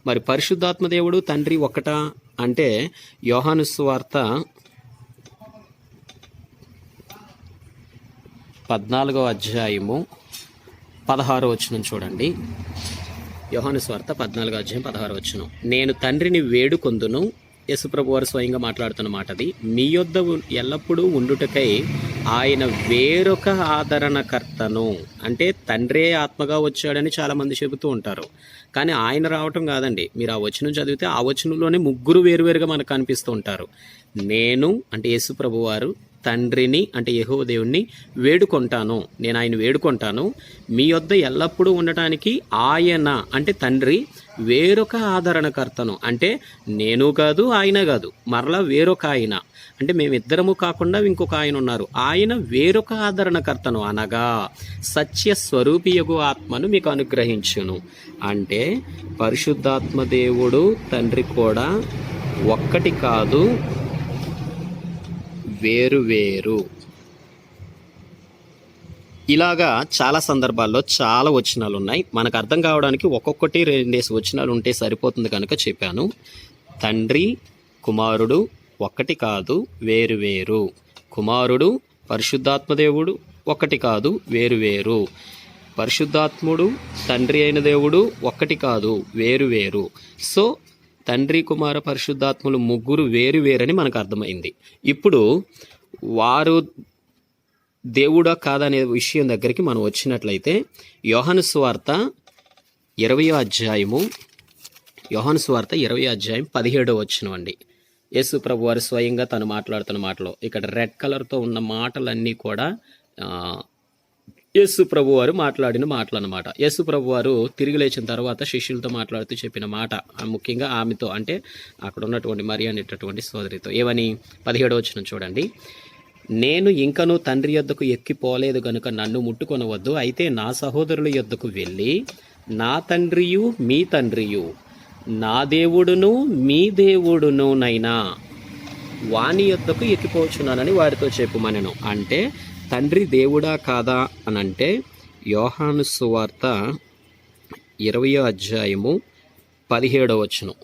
మరి పరిశుద్ధాత్మ దేవుడు తండ్రి ఒక్కటా అంటే యోహాను సువార్త 14వ అధ్యాయము 16వ వచనం చూడండి. యోహాను సువార్త 14వ అధ్యాయం 16వ వచనం. నేను తండ్రిని వేడుకొందును, యేసుప్రభు వారు స్వయంగా మాట్లాడుతున్న మాట అది, మీ యొద్ద ఎల్లప్పుడూ ఉండుటకై ఆయన వేరొక ఆదరణకర్తను, అంటే తండ్రే ఆత్మగా వచ్చాడని చాలామంది చెబుతూ ఉంటారు. కానీ ఆయన రావటం కాదండి. మీరు ఆ వచనం చదివితే ఆ వచనంలోనే ముగ్గురు వేరువేరుగా మనకు కనిపిస్తూ ఉంటారు. నేను అంటే యేసుప్రభు వారు తండ్రిని అంటే యెహోవా దేవుణ్ణి వేడుకుంటాను, నేను ఆయన వేడుకుంటాను, మీ యొద్ద ఎల్లప్పుడూ ఉండటానికి ఆయన అంటే తండ్రి వేరొక ఆదరణకర్తను, అంటే నేను కాదు ఆయన కాదు, మరలా వేరొక ఆయన, అంటే మేమిద్దరము కాకుండా ఇంకొక ఆయన ఉన్నారు, ఆయన వేరొక ఆదరణకర్తను అనగా సత్య స్వరూపియగు ఆత్మను మీకు అనుగ్రహించును. అంటే పరిశుద్ధాత్మ దేవుడు తండ్రి కూడా ఒక్కటి కాదు, వేరు వేరు. ఇలాగా చాలా సందర్భాల్లో చాలా వచనాలు ఉన్నాయి. మనకు అర్థం కావడానికి ఒక్కొక్కటి 2 వచనాలు ఉంటే సరిపోతుంది కనుక చెప్పాను. తండ్రి కుమారుడు ఒక్కటి కాదు, వేరు వేరు. కుమారుడు పరిశుద్ధాత్మదేవుడు ఒక్కటి కాదు, వేరు వేరు. పరిశుద్ధాత్ముడు తండ్రి అయిన దేవుడు ఒక్కటి కాదు, వేరు వేరు. సో తండ్రి కుమార పరిశుద్ధాత్ములు ముగ్గురు వేరు వేరని మనకు అర్థమైంది. ఇప్పుడు వారు దేవుడా కాదనే విషయం దగ్గరికి మనం వచ్చినట్లయితే యోహాను సువార్త 20వ అధ్యాయము 17వ వచనం అండి. యేసు ప్రభు వారు స్వయంగా తను మాట్లాడుతున్న మాటలో, ఇక్కడ రెడ్ కలర్తో ఉన్న మాటలన్నీ కూడా యేసు ప్రభు వారు మాట్లాడిన మాటలు అన్నమాట. యేసు ప్రభు వారు తిరిగి లేచిన తర్వాత శిష్యులతో మాట్లాడుతూ చెప్పిన మాట, ముఖ్యంగా ఆమెతో, అంటే అక్కడ ఉన్నటువంటి మరి అనేటటువంటి సోదరితో. ఏమని? 17వ వచనం చూడండి. నేను ఇంకనూ తండ్రి యొద్దకు ఎక్కిపోలేదు గనుక నన్ను ముట్టుకొనవద్దు, అయితే నా సహోదరుల యొద్దకు వెళ్ళి నా తండ్రియు మీ తండ్రియు, నా దేవుడును మీ దేవుడును నైనా వాని యొద్దకు ఎక్కిపోచున్నానని వారితో చెప్పుమనెను. అంటే తండ్రి దేవుడా కాదా అని అంటే యోహాను సువార్త 20వ అధ్యాయము 17వ వచనం.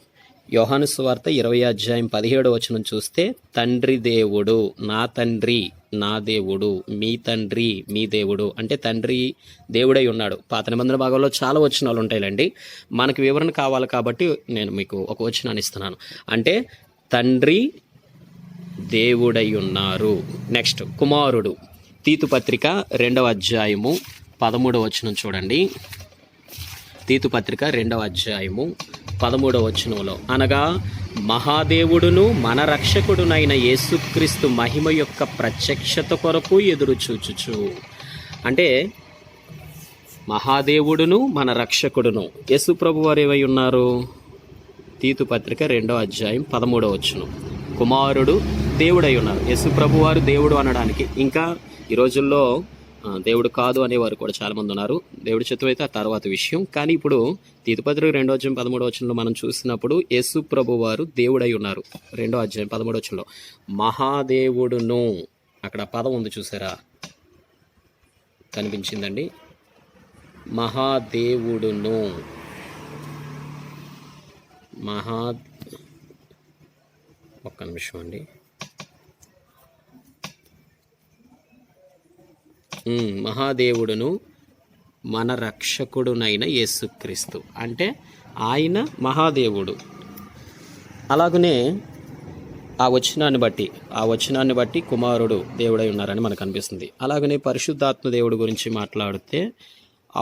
యోహాను సువార్త 20వ అధ్యాయం 17వ వచనం చూస్తే తండ్రి దేవుడు, నా తండ్రి నా దేవుడు, మీ తండ్రి మీ దేవుడు, అంటే తండ్రి దేవుడై ఉన్నాడు. పాత నిబంధన భాగంలో చాలా వచనాలు ఉంటాయిలండి. మనకు వివరణ కావాలి కాబట్టి నేను మీకు ఒక వచనాన్ని ఇస్తున్నాను. అంటే తండ్రి దేవుడై ఉన్నారు. నెక్స్ట్ కుమారుడు. తీతు పత్రిక 2వ అధ్యాయము 13వ వచనం చూడండి. తీతు పత్రిక 2వ అధ్యాయము 13వ వచనంలో, అనగా మహాదేవుడును మన రక్షకుడునైన యేసుక్రీస్తు మహిమ యొక్క ప్రత్యక్షత కొరకు ఎదురు చూచుచు. అంటే మహాదేవుడును మన రక్షకుడును యేసు ప్రభు వారు ఏమై ఉన్నారు? తీతు పత్రిక 2వ అధ్యాయం 13వ వచనం. కుమారుడు దేవుడై ఉన్నారు. యేసు ప్రభు వారు దేవుడు అనడానికి, ఇంకా ఈ రోజుల్లో దేవుడు కాదు అనేవారు కూడా చాలామంది ఉన్నారు. దేవుడి చిత్తం అయితే ఆ తర్వాత విషయం. కానీ ఇప్పుడు తీతు పత్రిక 2వ అధ్యాయం 13వ వచనంలో మనం చూసినప్పుడు యేసు ప్రభు వారు దేవుడై ఉన్నారు. 2వ అధ్యాయం 13వ వచనంలో మహాదేవుడును, అక్కడ పదం ఉంది చూసారా, కనిపించిందండి. మహాదేవుడును, ఒక్క నిమిషం అండి. మహాదేవుడును మన రక్షకుడునైన యేసుక్రీస్తు, అంటే ఆయన మహాదేవుడు. అలాగనే ఆ వచనాన్ని బట్టి కుమారుడు దేవుడై ఉన్నారని మనకు అనిపిస్తుంది. అలాగనే పరిశుద్ధాత్మ దేవుడు గురించి మాట్లాడితే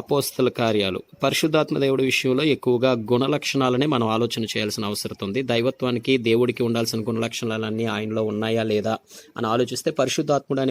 అపోస్తల కార్యాలు, పరిశుద్ధాత్మ దేవుడి విషయంలో ఎక్కువగా గుణ లక్షణాలనే మనం ఆలోచన చేయాల్సిన అవసరం ఉంది. దైవత్వానికి దేవుడికి ఉండాల్సిన గుణ లక్షణాలన్నీ ఆయనలో ఉన్నాయా లేదా అని ఆలోచిస్తే పరిశుద్ధాత్ముడు అనే